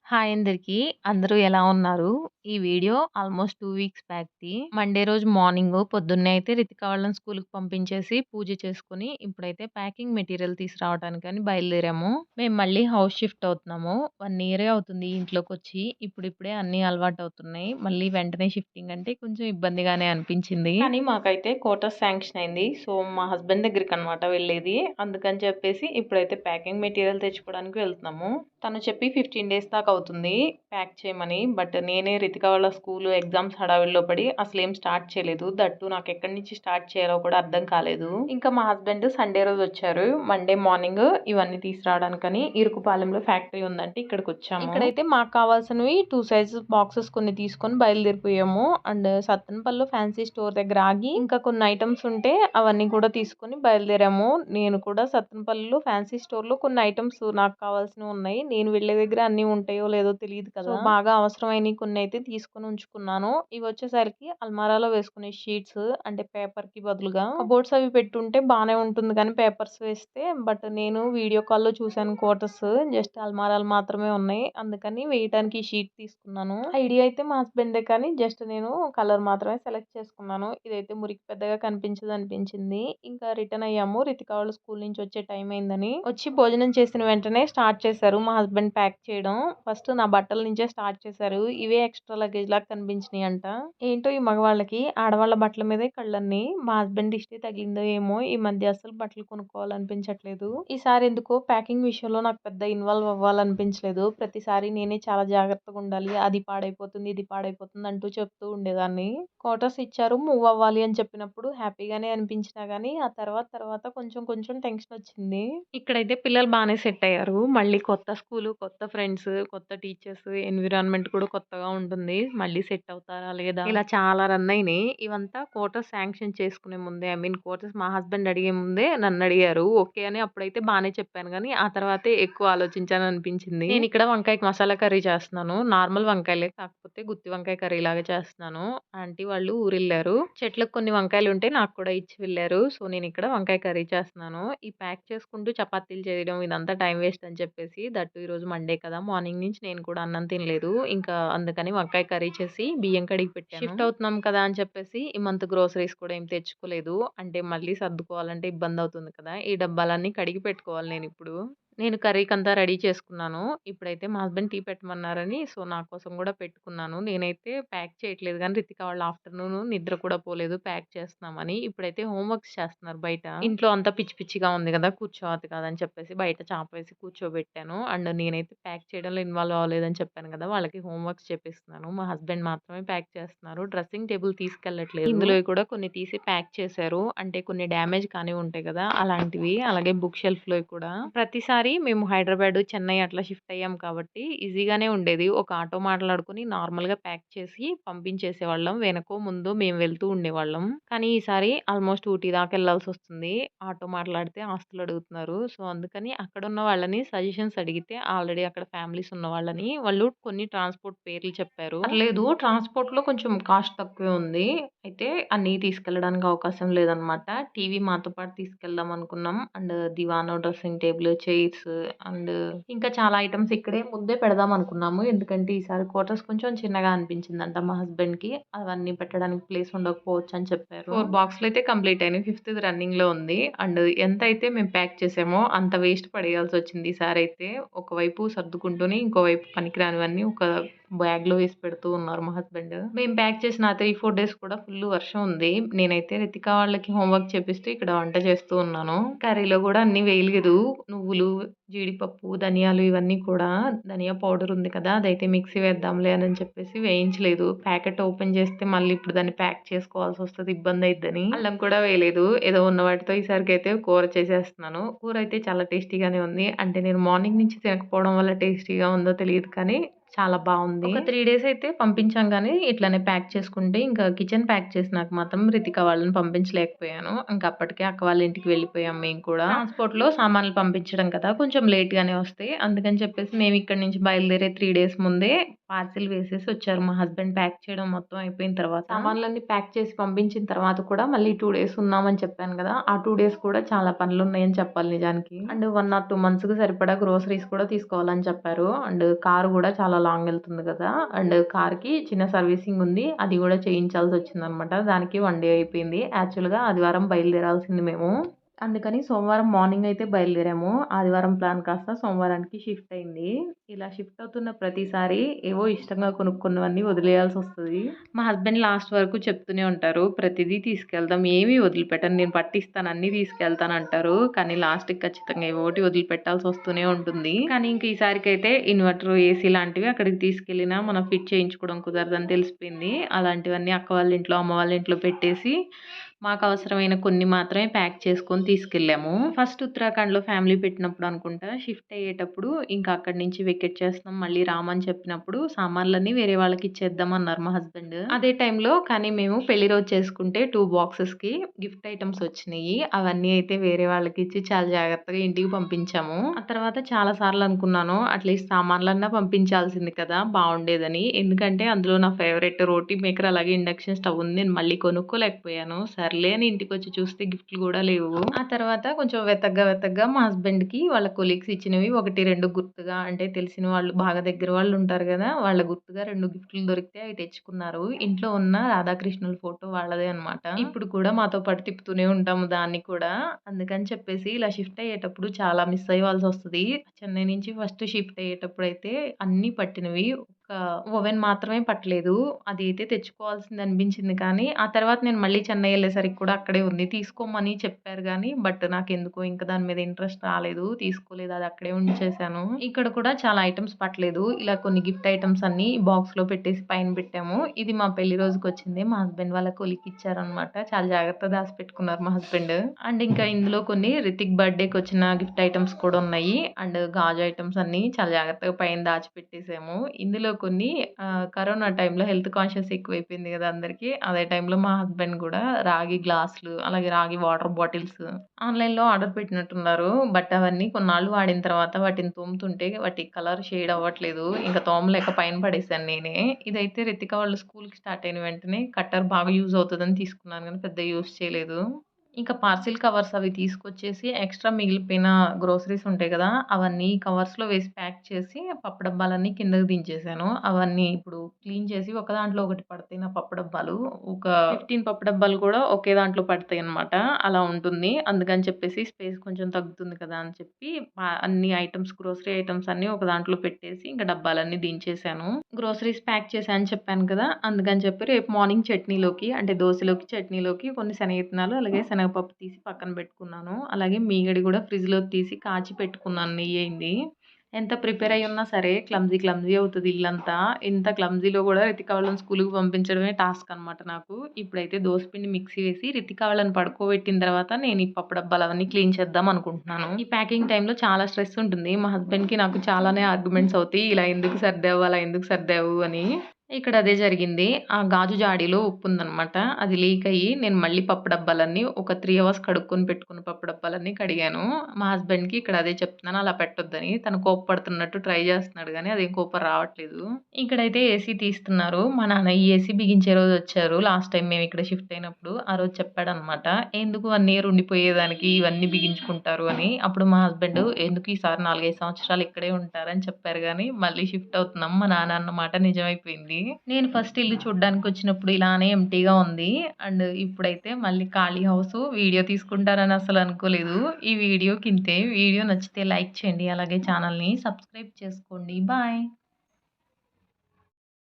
Hi అందరికి. అందరూ ఎలా ఉన్నారు? ఈ వీడియో ఆల్మోస్ట్ 2 వీక్స్ బ్యాక్‌ది. మండే రోజు మార్నింగ్ పొద్దున్నే అయితే రితిక వాళ్ళని స్కూలుకి పంపించేసి, పూజ చేసుకొని, ఇప్పుడైతే ప్యాకింగ్ మెటీరియల్ తీసుకురావడానికని బయలుదేరాము. మేము మళ్ళీ హౌస్ షిఫ్ట్ అవుతున్నాము. 1 ఇయరే అవుతుంది ఈ ఇంట్లోకొచ్చి. ఇప్పుడిప్పుడే అన్నీ అలవాటవుతున్నాయి. మళ్ళీ వెంటనే షిఫ్టింగ్ అంటే కొంచెం ఇబ్బందిగానే అనిపించింది. కానీ మాకైతే క్వార్టర్స్ శాంక్షన్ అయింది. సో, మా హస్బెండ్ దగ్గరికనమాట వెళ్ళేది. అందుకని చెప్పేసి ఇప్పుడైతే ప్యాకింగ్ మెటీరియల్ తెచ్చుకోవడానికి వెళ్తున్నాము. తను చెప్పి 15 డేస్ దాకా అవుతుంది ప్యాక్ చేయమని. బట్ నేనే రితిక వాళ్ళ స్కూలు ఎగ్జామ్స్ హడావిడిలో పడి అసలేం స్టార్ట్ చేయలేదు. దట్టు నాకు ఎక్కడి నుంచి స్టార్ట్ చేయాలో కూడా అర్థం కాలేదు. ఇంకా మా హస్బెండ్ సండే రోజు వచ్చారు. మండే మార్నింగ్ ఇవన్నీ తీసుకురావడానికని ఇరుకుపాలెంలో ఫ్యాక్టరీ ఉందంటే ఇక్కడికి వచ్చాము. ఇక్కడైతే మాకు కావాల్సినవి 2 సైజెస్ బాక్సెస్ కొన్ని తీసుకొని బయలుదేరిపోయాము. అండ్ సత్తెనపల్లిలో ఫ్యాన్సీ స్టోర్ దగ్గర ఆగి ఇంకా కొన్ని ఐటమ్స్ ఉంటే అవన్నీ కూడా తీసుకొని బయలుదేరాము. నేను కూడా సత్తెనపల్లిలో ఫ్యాన్సీ స్టోర్‌లో కొన్ని ఐటమ్స్ నాకు కావాల్సినవి ఉన్నాయి. నేను వెళ్ళే దగ్గర అన్నీ ఉంటాయో లేదో తెలీదు కదా! సో, బాగా అవసరమైనయి కొన్నైతే తీసుకొని ఉంచుకున్నాను. ఇవొచ్చేసరికి అల్మారాలో వేసుకునే షీట్స్ అంటే పేపర్‌కి బదులుగా కబోర్డ్స్ అవి పెట్టుంటే బానే ఉంటుంది కానీ పేపర్స్ వేస్తే. బట్ నేను వీడియో కాల్‌లో చూసాను క్వార్టర్స్. జస్ట్ అల్మారాలు మాత్రమే ఉన్నాయి. అందుకని వేయటానికి ఈ షీట్ తీసుకున్నాను. ఐడియా అయితే మా హస్బెండ్‌దే కానీ జస్ట్ నేను కలర్ మాత్రమే సెలెక్ట్ చేసుకున్నాను. ఇదైతే మురికి పెద్దగా కనిపించదనిపించింది. ఇంకా రిటర్న్ అయ్యాము. రితిక వాళ్ళు స్కూల్ నుంచి వచ్చే టైం అయిందని. వచ్చి భోజనం చేసిన వెంటనే స్టార్ట్ చేశారు మా హస్బెండ్ ప్యాక్ చేయడం. ఫస్ట్ నా బట్టల నుంచే స్టార్ట్ చేశారు. ఇవే ఎక్స్‌ట్రా లగేజ్ లాగా కనిపించినియంట. ఏంటో ఈ మగవాళ్ళకి ఆడవాళ్ళ బట్టల మీదే కళ్ళన్నీ. మా హస్బెండ్ దిష్టి తగిలిందో ఏమో ఈ మధ్య అసలు బట్టలు కొనుక్కోవాలనిపించట్లేదు. ఈసారి ఎందుకో ప్యాకింగ్ విషయంలో నాకు పెద్ద ఇన్వాల్వ్ అవ్వాలనిపించలేదు. ప్రతిసారి నేనే చాలా జాగ్రత్తగా ఉండాలి. అది పాడైపోతుంది, ఇది పాడైపోతుంది అంటూ చెప్తూ ఉండేదాన్ని. క్వార్టర్స్ ఇచ్చారు మూవ్ అవ్వాలి అని చెప్పినప్పుడు హ్యాపీగానే అనిపించినా గానీ ఆ తర్వాత కొంచెం కొంచెం టెన్షనొచ్చింది. ఇక్కడైతే పిల్లలు బానే సెట్ అయ్యారు. మళ్ళీ కొత్త స్కూలు, కొత్త ఫ్రెండ్స్, కొత్త టీచర్స్, ఎన్విరాన్మెంట్ కూడా కొత్తగా ఉంటుంది. మళ్ళీ సెట్ అవుతారా లేదా? ఇలా చాలా రన్ అయినాయి. ఇవంతా క్వార్టర్స్ శాంక్షన్ చేసుకునే ముందే క్వార్టర్స్ మా హస్బెండ్ అడిగే ముందే నన్నడిగారు. ఓకే అని అప్పుడైతే బానే చెప్పాను గానీ, ఆ తర్వాతే ఎక్కువ ఆలోచించాననిపించింది. నేనిక్కడ వంకాయకి మసాలా కర్రీ చేస్తున్నాను. నార్మల్ వంకాయలే కాకపోతే గుత్తి వంకాయ కర్రీలాగా చేస్తున్నాను. ఆంటీ వాళ్ళు ఊరెళ్లారు. చెట్లకు కొన్ని వంకాయలుంటే నాకు కూడా ఇచ్చి వెళ్లారు. సో, నేనిక్కడ వంకాయ కర్రీ చేస్తున్నాను. ఈ ప్యాక్ చేసుకుంటూ చపాతీలు చేయడం ఇదంతా టైం వేస్ట్ అని చెప్పేసి దట్టు ఈరోజు మండే కదా! మార్నింగ్ నుంచి నేను కూడా అన్నం తినలేదు. ఇంకా అందుకని వంకాయ కర్రీ చేసి బియ్యం కడిగి పెట్టాను. షిఫ్ట్ అవుతున్నాం కదా! అని చెప్పేసి ఈ మంత్ గ్రోసరీస్ కూడా ఏం తెచ్చుకోలేదు. అంటే మళ్ళీ సర్దుకోవాలంటే ఇబ్బందవుతుంది కదా! ఈ డబ్బాలన్నీ కడిగి పెట్టుకోవాలి నేనిప్పుడు. నేను కర్రీకంతా రెడీ చేసుకున్నాను. ఇప్పుడైతే మా హస్బెండ్ టీ పెట్టమన్నారని సో, నా కోసం గూడా పెట్టుకున్నాను. నేనైతే ప్యాక్ చేయట్లేదు గానీ, రితిక వాళ్ళు ఆఫ్టర్‌నూను నిద్ర కూడా పోలేదు ప్యాక్ చేస్తున్నామని. ఇప్పుడైతే హోమ్ వర్క్స్ చేస్తున్నారు బయట. ఇంట్లో అంతా పిచ్చి పిచ్చిగా ఉంది గదా! కూర్చోవద్దు కాదని చెప్పేసి బయట చాప వేసి కూర్చోబెట్టాను. అండ్ నేనైతే ప్యాక్ చేయడంలో ఇన్వాల్వ్ అవ్వలేదని చెప్పాను గదా! వాళ్ళకి హోమ్ వర్క్స్ చేపిస్తున్నాను. మా హస్బెండ్ మాత్రమే ప్యాక్ చేస్తున్నారు. Dressing table తీసుకెళ్ళట్లేదు. ఇందులోయి కూడా కొన్ని తీసి ప్యాక్ చేశారు. అంటే కొన్ని డ్యామేజ్ కానివి ఉంటాయి గదా! అలాంటివి. అలాగే బుక్ షెల్ఫ్‌లోయి కూడా. ప్రతిసారి మేము హైదరాబాద్, చెన్నై అట్లా షిఫ్ట్ అయ్యాం కాబట్టి ఈజీగానే ఉండేది. ఒక ఆటో మాట్లాడుకొని నార్మల్‌గా ప్యాక్ చేసి పంపించేసేవాళ్ళం. వెనకో, ముందో మేము వెళ్తూ ఉండేవాళ్ళం. కానీ ఈసారి ఆల్మోస్ట్ ఊటీ దాకా ఎళ్ళాల్సొస్తుంది. ఆటో మాట్లాడితే ఆస్తులడుగుతున్నారు. సో, అందుకని అక్కడున్న వాళ్ళని సజెషన్స్ అడిగితే ఆల్రెడీ అక్కడ ఫ్యామిలీస్ ఉన్న వాళ్ళని వాళ్ళు కొన్ని ట్రాన్స్‌పోర్ట్ పేర్లు చెప్పారు. పర్లేదు ట్రాన్స్‌పోర్ట్‌లో కొంచెం కాస్ట్ తక్కువే ఉంది. అయితే అన్నీ తీసుకెళ్ళడానికి అవకాశం లేదనమాట. టీవీ మాతో పాటు తీసుకెళ్దాం అనుకున్నాం. And divan, dressing table, chairs and ఇంకా చాలా ఐటెమ్స్ ఇక్కడే ముందే పెడదాం అనుకున్నాము. ఎందుకంటే ఈసారి క్వార్టర్స్ కొంచెం చిన్నగా అనిపించిందంట మా హస్బెండ్‌కి. అవన్నీ పెట్టడానికి ప్లేస్ ఉండకపోవచ్చు అని చెప్పారు. 4 బాక్స్‌లయితే కంప్లీట్ అయినాయి. ఫిఫ్త్‌ది రన్నింగ్‌లో ఉంది. అండ్ ఎంతైతే మేము ప్యాక్ చేసామో అంత వేస్ట్ పడేయాల్సొచ్చింది ఈసారైతే. ఒకవైపు సర్దుకుంటూనే ఇంకోవైపు పనికిరానివన్నీ ఒక బ్యాగ్‌లో వేసి పెడుతూ ఉన్నారు మా హస్బెండ్. మేము ప్యాక్ చేసిన 3, 4 డేస్ కూడా ఫుల్ వర్షం ఉంది. నేనైతే రితిక వాళ్ళకి హోంవర్క్ చేపిస్తూ ఇక్కడ వంట చేస్తూ ఉన్నాను. కర్రీలో కూడా అన్నీ వేయలేదు. నువ్వులు, జీడిపప్పు, ధనియాలు ఇవన్నీ కూడా ధనియా పౌడర్ ఉంది కదా! అదైతే మిక్సీ వేద్దాంలే అని చెప్పేసి వేయించలేదు. ప్యాకెట్ ఓపెన్ చేస్తే మళ్ళీ ఇప్పుడు దాన్ని ప్యాక్ చేసుకోవాల్సొస్తది ఇబ్బందయిద్దని. అల్లం కూడా వేయలేదు. ఏదో ఉన్న వాటితో ఈసారికైతే కూర చేసేస్తున్నాను. కూర అయితే చాలా టేస్టీగానే ఉంది. అంటే నేను మార్నింగ్ నుంచి తినకపోవడం వల్ల టేస్టీగా ఉందో తెలీదు కానీ చాలా బావుంది. ఒక 3 డేస్ అయితే పంపించాం గానీ, ఇట్లనే ప్యాక్ చేసుకుంటే ఇంకా కిచెన్ ప్యాక్ చేసినాక మాత్రం రితిక వాళ్ళని పంపించలేకపోయాను. ఇంక అప్పటికే అక్క వాళ్ళ ఇంటికి వెళ్ళిపోయాం మేము కూడా. ట్రాన్స్‌పోర్ట్‌లో సామాన్లు పంపించడం కదా! కొంచెం లేట్‌గానే వస్తాయి. అందుకని చెప్పేసి మేము ఇక్కడి నుంచి బయలుదేరే 3 డేస్ ముందే పార్సిల్ వేసేసి వచ్చారు. మా హస్బెండ్ ప్యాక్ చేయడం మొత్తం అయిపోయిన తర్వాత. సామాన్లన్నీ ప్యాక్ చేసి పంపించిన తర్వాత కూడా మళ్ళీ 2 డేస్ ఉన్నామని చెప్పాను గదా! ఆ 2 డేస్ కూడా చాలా పనులున్నాయని చెప్పాలి నిజానికి. అండ్ 1 ఆర్ 2 మంత్స్‌కి సరిపడా గ్రోసరీస్ కూడా తీసుకోవాలని చెప్పారు. అండ్ కారు గూడా చాలా చాలా లాంగ్ వెళ్తుంది కదా! అండ్ కార్‌కి చిన్న సర్వీసింగ్ ఉంది. అది కూడా చేయించాల్సొచ్చిందనమాట. దానికి 1 డే అయిపోయింది. యాక్చువల్‌గా ఆదివారం బయలుదేరాల్సింది మేము. అందుకని సోమవారం మార్నింగ్ అయితే బయలుదేరాము. ఆదివారం ప్లాన్ కాస్త సోమవారానికి షిఫ్ట్ అయింది. ఇలా షిఫ్ట్ అవుతున్న ప్రతిసారి ఏవో ఇష్టంగా కొనుక్కున్నవన్నీ వదిలేయాల్సొస్తది. మా హస్బెండ్ లాస్ట్ వరకు చెప్తూనే ఉంటారు. ప్రతిదీ తీసుకెళ్దాం. ఏమీ వదిలిపెట్టను. నేను పట్టిస్తాను. అన్నీ తీసుకెళ్తానంటారు. కానీ లాస్ట్‌కి ఖచ్చితంగా ఏవో ఒకటి వదిలిపెట్టాల్సొస్తూనే ఉంటుంది. కానీ ఇంక ఈసారికైతే ఇన్వర్టర్, ఏసీ లాంటివి అక్కడికి తీసుకెళ్ళినా మనం ఫిట్ చేయించుకోవడం కుదరదని తెలిసిపోయింది. అలాంటివన్నీ అక్క వాళ్ళ ఇంట్లో, అమ్మ వాళ్ళ ఇంట్లో పెట్టేసి మాకవసరమైన కొన్ని మాత్రమే ప్యాక్ చేసుకొని తీసుకెళ్ళాము. ఫస్ట్ ఉత్తరాఖండ్‌లో ఫ్యామిలీ పెట్టినప్పుడు అనుకుంటా షిఫ్ట్ అయ్యేటప్పుడు ఇంకా అక్కడి నుంచి వెకేట్ చేస్తున్నాం. మళ్ళీ రామని చెప్పినప్పుడు సామాన్లన్నీ వేరే వాళ్ళకిచ్చేద్దాం అన్నారు మా హస్బెండ్. అదే టైంలో కానీ మేము పెళ్లి రోజు చేసుకుంటే 2 బాక్సెస్‌కి గిఫ్ట్ ఐటెమ్స్ వచ్చినియి. అవన్నీ అయితే వేరే వాళ్ళకిచ్చి చాలా జాగ్రత్తగా ఇంటికి పంపించాము. ఆ తర్వాత చాలా సార్లు అనుకున్నాను అట్‌లీస్ట్ సామాన్లన్నా పంపించాల్సింది కదా! బావుండేదని. ఎందుకంటే అందులో నా ఫేవరెట్ రోటీ మేకర్ అలాగే ఇండక్షన్ స్టవ్ ఉంది. నేను మళ్ళీ కొనుక్కోలేకపోయాను. సర్లే అని ఇంటికొచ్చి చూస్తే గిఫ్ట్‌లు గూడా లేవు. ఆ తర్వాత కొంచెం వెతగ్గా మా హస్బెండ్‌కి వాళ్ళ కొలీగ్స్ ఇచ్చినవి 1, 2 గుర్తుగా అంటే తెలిసిన వాళ్ళు బాగా దగ్గర వాళ్ళు ఉంటారు గదా! వాళ్ళ గుర్తుగా 2 గిఫ్ట్‌లు దొరికితే అవి తెచ్చుకున్నారు. ఇంట్లో ఉన్న రాధాకృష్ణుల ఫోటో వాళ్ళదే అన్నమాట. ఇప్పుడు కూడా మాతో పాటు తిప్పుతూనే ఉంటాము దాన్ని కూడా. అందుకని చెప్పేసి ఇలా షిఫ్ట్ అయ్యేటప్పుడు చాలా మిస్ అయ్యేవాల్సొస్తది. చెన్నై నుంచి ఫస్ట్ షిఫ్ట్ అయ్యేటప్పుడైతే అన్నీ పట్టినవి. ఒక ఓవెన్ మాత్రమే పట్టలేదు. అది అయితే తెచ్చుకోవాల్సిందనిపించింది కానీ, ఆ తర్వాత నేను మళ్ళీ చెన్నై ఎళ్ళేసరికి కూడా అక్కడే ఉంది. తీసుకోమని చెప్పారు గానీ, బట్ నాకెందుకో ఇంక దాని మీద ఇంట్రెస్ట్ రాలేదు. తీసుకోలేదు. అది అక్కడే ఉంచేశాను. ఇక్కడ కూడా చాలా ఐటెమ్స్ పట్టలేదు. ఇలా కొన్ని గిఫ్ట్ ఐటెమ్స్ అన్నీ బాక్స్‌లో పెట్టేసి పైన పెట్టాము. ఇది మా పెళ్లి రోజుకొచ్చింది. మా హస్బెండ్ వాళ్ళ కొలీగ్‌కిచ్చారనమాట. చాలా జాగ్రత్తగా దాసిపెట్టుకున్నారు మా హస్బెండ్. అండ్ ఇంకా ఇందులో కొన్ని రితిక్ బర్త్‌డేకొచ్చిన గిఫ్ట్ ఐటెమ్స్ కూడా ఉన్నాయి. అండ్ గాజు ఐటెమ్స్ అన్నీ చాలా జాగ్రత్తగా పైన దాచిపెట్టేసాము. ఇందులో కొన్ని కరోనా టైంలో హెల్త్ కాన్షియస్ ఎక్కువైపోయింది గదా! అందరికి. అదే టైంలో మా హస్బెండ్ గూడా రాగి గ్లాసులు, అలాగే రాగి వాటర్ బాటిల్స్ ఆన్‌లైన్‌లో ఆర్డర్ పెట్టినట్టున్నారు. బట్ అవన్నీ కొన్నాళ్ళు వాడిన తర్వాత వాటిని తోముతుంటే వాటి కలర్ షేడ్ అవ్వట్లేదు. ఇంక తోమలేక పైన పడేసాను నేనే. ఇదైతే రితిక వాళ్ళు స్కూల్‌కి స్టార్ట్ అయిన వెంటనే కట్టర్ బాగా యూజ్ అవుతదని తీసుకున్నాను గానీ పెద్దగా యూజ్ చేయలేదు. ఇంకా పార్సిల్ కవర్స్ అవి తీసుకొచ్చేసి ఎక్స్‌ట్రా మిగిలిపోయిన గ్రోసరీస్ ఉంటాయి గదా! అవన్నీ కవర్స్‌లో వేసి ప్యాక్ చేసి పప్పు డబ్బాలన్నీ కిందకి దించేసాను. అవన్నీ ఇప్పుడు క్లీన్ చేసి ఒక దాంట్లో ఒకటి పడతాయి నా పప్పు డబ్బాలు. ఒక 15 పప్పు డబ్బాలు కూడా ఒకే దాంట్లో పడతాయన్నమాట. అలా ఉంటుంది. అందుకని చెప్పేసి స్పేస్ కొంచెం తగ్గుతుంది కదా! అని చెప్పి అన్ని ఐటెమ్స్ గ్రోసరీ ఐటెమ్స్ అన్నీ ఒక దాంట్లో పెట్టేసి ఇంక డబ్బాలన్నీ దించేసాను. గ్రోసరీస్ ప్యాక్ చేశా అని చెప్పాను కదా! అందుకని చెప్పి రేపు మార్నింగ్ చట్నీలోకి అంటే దోసలోకి, చట్నీలోకి కొన్ని శనగిత్తనాలు అలాగే శనగపప్పు తీసి పక్కన పెట్టుకున్నాను. అలాగే మీగడ గూడా ఫ్రిడ్జ్‌లోకి తీసి కాచి పెట్టుకున్నాను నెయ్యయింది. ఎంత ప్రిపేర్ అయ్యున్నా సరే క్లమ్జీ అవుతది ఇల్లంతా. ఇంత క్లమ్జీలో గూడా రితిక వాళ్ళని స్కూలుకి పంపించడమే టాస్క్ అనమాట నాకు. ఇప్పుడైతే దోస పిండి మిక్సీ వేసి రితిక వాళ్ళని పడుకోబెట్టిన తర్వాత నేను ఈ పప్పు డబ్బాలవన్నీ క్లీన్ చేద్దాం అనుకుంటున్నాను. ఈ ప్యాకింగ్ టైమ్‌లో చాలా స్ట్రెస్ ఉంటుంది. మా హస్బెండ్‌కి నాకు చాలానే ఆర్గ్యుమెంట్స్ అవుతాయి. ఇలా ఎందుకు సర్దావు? అలా ఎందుకు సర్దావు? అని. ఇక్కడ అదే జరిగింది. ఆ గాజు జాడీలో ఉప్పుందనమాట. అది లీక్ అయ్యి నేను మళ్ళీ పప్పు డబ్బాలన్నీ ఒక 3 అవర్స్ కడుక్కొని పెట్టుకున్న పప్పు డబ్బాలన్నీ కడిగాను. మా హస్బెండ్‌కి ఇక్కడ అదే చెప్తున్నాను అలా పెట్టొద్దని. తను కోప్పడుతున్నట్టు ట్రై చేస్తున్నాడు గానీ అదేం కోపం రావట్లేదు. ఇక్కడైతే ఏసీ తీస్తున్నారు. మా నాన్న ఈ ఏసీ బిగించే రోజొచ్చారు. లాస్ట్ టైమ్ మేము ఇక్కడ షిఫ్ట్ అయినప్పుడు. ఆ రోజు చెప్పాడనమాట. ఎందుకు 1 ఇయర్ ఉండిపోయేదానికి ఇవన్నీ బిగించుకుంటారు అని. అప్పుడు మా హస్బెండ్ ఎందుకు ఈసారి 4, 5 సంవత్సరాలు ఇక్కడే ఉంటారని చెప్పారు గానీ మళ్ళీ షిఫ్ట్ అవుతున్నాం. మా నాన్న అన్న మాట నిజమైపోయింది. నేను ఫస్ట్ ఇల్లు చూడ్డానికొచ్చినప్పుడు ఇలానే ఎంప్టీగా ఉంది. అండ్ ఇప్పుడైతే మళ్ళీ ఖాళీ హౌసు. వీడియో తీసుకుంటారని అసలు అనుకోలేదు. ఈ వీడియోకింతే. వీడియో నచ్చితే లైక్ చేయండి. అలాగే ఛానల్‌ని సబ్స్క్రైబ్ చేసుకోండి. బాయ్.